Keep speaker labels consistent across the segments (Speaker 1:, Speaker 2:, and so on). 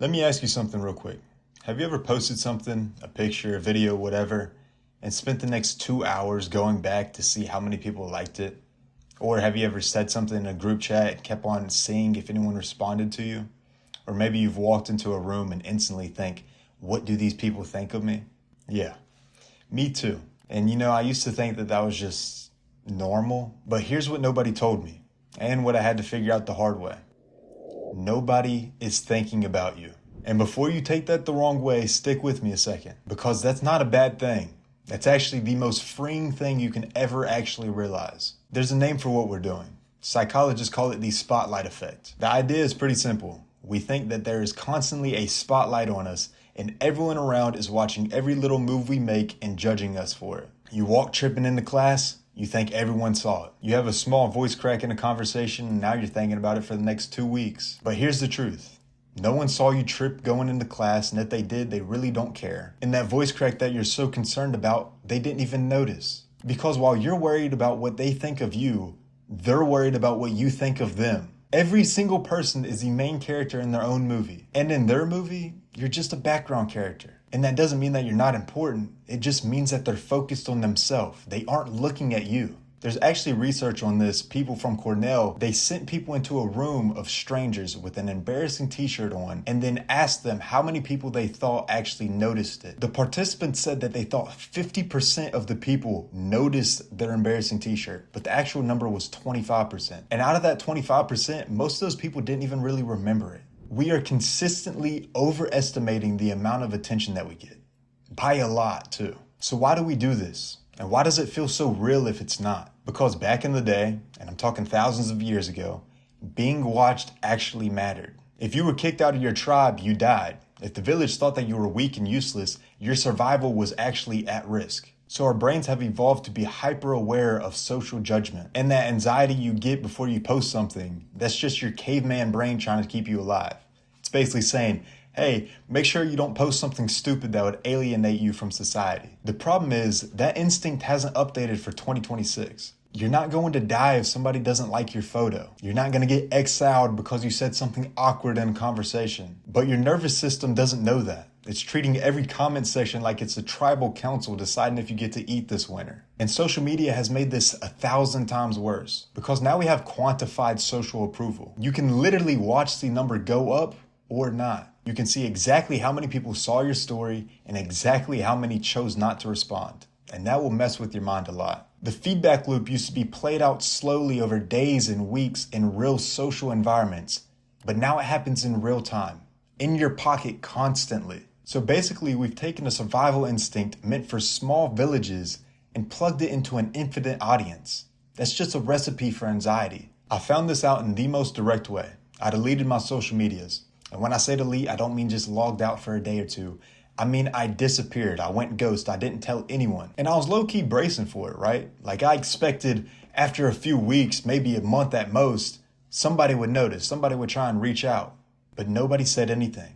Speaker 1: Let me ask you something real quick. Have you ever posted something, a picture, a video, whatever, and spent the next 2 hours going back to see how many people liked it? Or have you ever said something in a group chat and kept on seeing if anyone responded to you? Or maybe you've walked into a room and instantly think, what do these people think of me? Yeah, me too. And I used to think that that was just normal, but here's what nobody told me and what I had to figure out the hard way. Nobody is thinking about you. And before you take that the wrong way, stick with me a second, because that's not a bad thing. That's actually the most freeing thing you can ever actually realize. There's a name for what we're doing. Psychologists call it the spotlight effect. The idea is pretty simple. We think that there is constantly a spotlight on us, and everyone around is watching every little move we make and judging us for it. You walk tripping into class, you think everyone saw it. You have a small voice crack in a conversation, and now you're thinking about it for the next 2 weeks. But here's the truth. No one saw you trip going into class, and if they did, they really don't care. And that voice crack that you're so concerned about, they didn't even notice. Because while you're worried about what they think of you, they're worried about what you think of them. Every single person is the main character in their own movie. And in their movie, you're just a background character. And that doesn't mean that you're not important. It just means that they're focused on themselves. They aren't looking at you. There's actually research on this. People from Cornell, they sent people into a room of strangers with an embarrassing t-shirt on and then asked them how many people they thought actually noticed it. The participants said that they thought 50% of the people noticed their embarrassing t-shirt, but the actual number was 25%. And out of that 25%, most of those people didn't even really remember it. We are consistently overestimating the amount of attention that we get. By a lot, too. So why do we do this? And why does it feel so real if it's not? Because back in the day, and I'm talking thousands of years ago, being watched actually mattered. If you were kicked out of your tribe, you died. If the village thought that you were weak and useless, your survival was actually at risk. So our brains have evolved to be hyper aware of social judgment. And that anxiety you get before you post something, that's just your caveman brain trying to keep you alive. It's basically saying, hey, make sure you don't post something stupid that would alienate you from society. The problem is that instinct hasn't updated for 2026. You're not going to die if somebody doesn't like your photo. You're not going to get exiled because you said something awkward in a conversation. But your nervous system doesn't know that. It's treating every comment section like it's a tribal council deciding if you get to eat this winter. And social media has made this 1,000 times worse because now we have quantified social approval. You can literally watch the number go up or not. You can see exactly how many people saw your story and exactly how many chose not to respond. And that will mess with your mind a lot. The feedback loop used to be played out slowly over days and weeks in real social environments, but now it happens in real time, in your pocket constantly. So basically, we've taken a survival instinct meant for small villages and plugged it into an infinite audience. That's just a recipe for anxiety. I found this out in the most direct way. I deleted my social medias. And when I say delete, I don't mean just logged out for a day or two. I mean, I disappeared. I went ghost. I didn't tell anyone. And I was low-key bracing for it, right? Like I expected after a few weeks, maybe a month at most, somebody would notice. Somebody would try and reach out. But nobody said anything.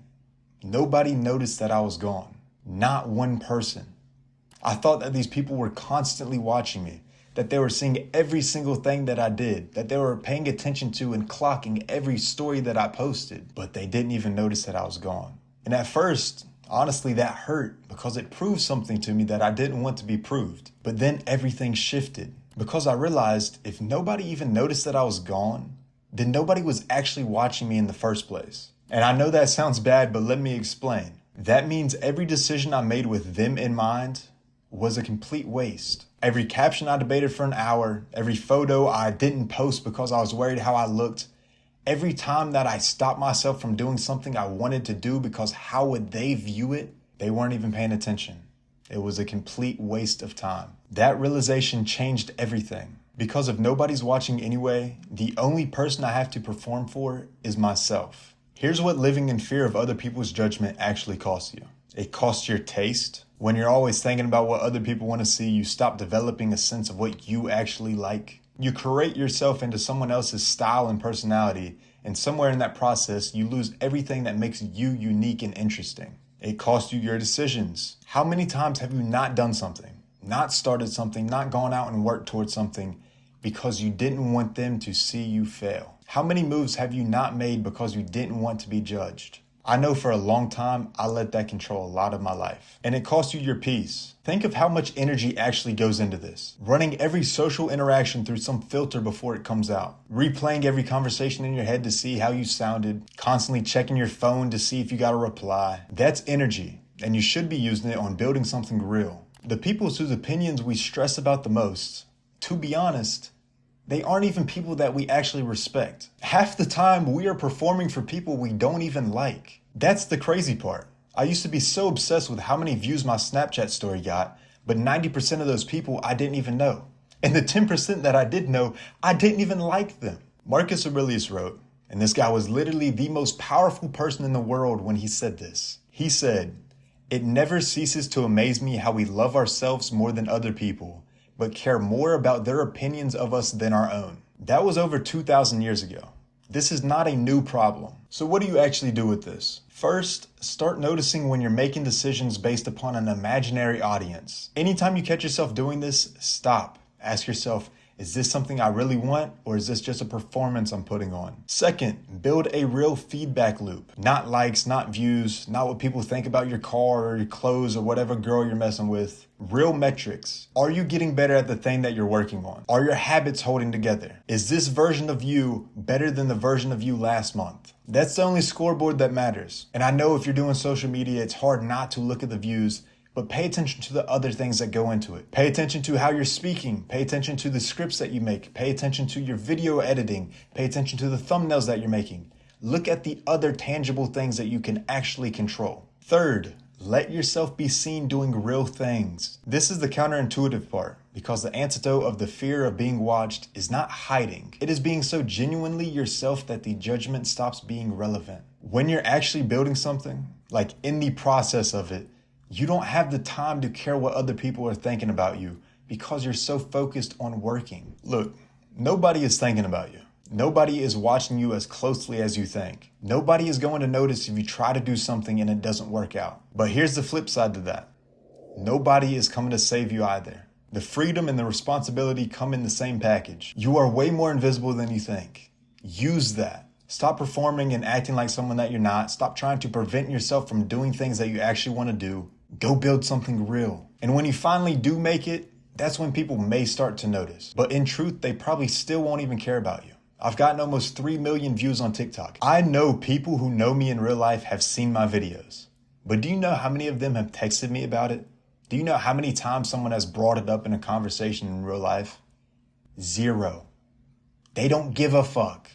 Speaker 1: Nobody noticed that I was gone. Not one person. I thought that these people were constantly watching me, that they were seeing every single thing that I did, that they were paying attention to and clocking every story that I posted, but they didn't even notice that I was gone. And at first, honestly, that hurt because it proved something to me that I didn't want to be proved. But then everything shifted because I realized if nobody even noticed that I was gone, then nobody was actually watching me in the first place. And I know that sounds bad, but let me explain. That means every decision I made with them in mind was a complete waste. Every caption I debated for an hour, every photo I didn't post because I was worried how I looked, every time that I stopped myself from doing something I wanted to do because how would they view it, they weren't even paying attention. It was a complete waste of time. That realization changed everything. Because if nobody's watching anyway, the only person I have to perform for is myself. Here's what living in fear of other people's judgment actually costs you. It costs your taste. When you're always thinking about what other people want to see, you stop developing a sense of what you actually like. You create yourself into someone else's style and personality, and somewhere in that process, you lose everything that makes you unique and interesting. It costs you your decisions. How many times have you not done something, not started something, not gone out and worked towards something because you didn't want them to see you fail? How many moves have you not made because you didn't want to be judged? I know for a long time, I let that control a lot of my life. And it costs you your peace. Think of how much energy actually goes into this. Running every social interaction through some filter before it comes out. Replaying every conversation in your head to see how you sounded. Constantly checking your phone to see if you got a reply. That's energy, and you should be using it on building something real. The people whose opinions we stress about the most, to be honest, they aren't even people that we actually respect. Half the time, we are performing for people we don't even like. That's the crazy part. I used to be so obsessed with how many views my Snapchat story got, but 90% of those people I didn't even know. And the 10% that I did know, I didn't even like them. Marcus Aurelius wrote, and this guy was literally the most powerful person in the world when he said this. He said, "It never ceases to amaze me how we love ourselves more than other people, but care more about their opinions of us than our own." That was over 2,000 years ago. This is not a new problem. So what do you actually do with this? First, start noticing when you're making decisions based upon an imaginary audience. Anytime you catch yourself doing this, stop. Ask yourself, is this something I really want, or is this just a performance I'm putting on? Second, build a real feedback loop. Not likes, not views, not what people think about your car or your clothes or whatever girl you're messing with. Real metrics. Are you getting better at the thing that you're working on? Are your habits holding together? Is this version of you better than the version of you last month? That's the only scoreboard that matters. And I know if you're doing social media, it's hard not to look at the views, but pay attention to the other things that go into it. Pay attention to how you're speaking. Pay attention to the scripts that you make. Pay attention to your video editing. Pay attention to the thumbnails that you're making. Look at the other tangible things that you can actually control. Third, let yourself be seen doing real things. This is the counterintuitive part, because the antidote of the fear of being watched is not hiding. It is being so genuinely yourself that the judgment stops being relevant. When you're actually building something, like in the process of it, you don't have the time to care what other people are thinking about you because you're so focused on working. Look, nobody is thinking about you. Nobody is watching you as closely as you think. Nobody is going to notice if you try to do something and it doesn't work out. But here's the flip side to that. Nobody is coming to save you either. The freedom and the responsibility come in the same package. You are way more invisible than you think. Use that. Stop performing and acting like someone that you're not. Stop trying to prevent yourself from doing things that you actually want to do. Go build something real. And when you finally do make it, that's when people may start to notice. But in truth, they probably still won't even care about you. I've gotten almost 3 million views on TikTok. I know people who know me in real life have seen my videos. But do you know how many of them have texted me about it? Do you know how many times someone has brought it up in a conversation in real life? 0. They don't give a fuck.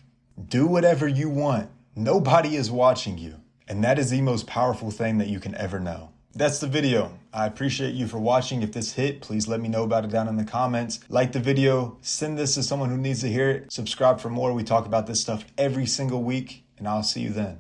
Speaker 1: Do whatever you want. Nobody is watching you. And that is the most powerful thing that you can ever know. That's the video. I appreciate you for watching. If this hit, please let me know about it down in the comments. Like the video, send this to someone who needs to hear it. Subscribe for more. We talk about this stuff every single week, and I'll see you then.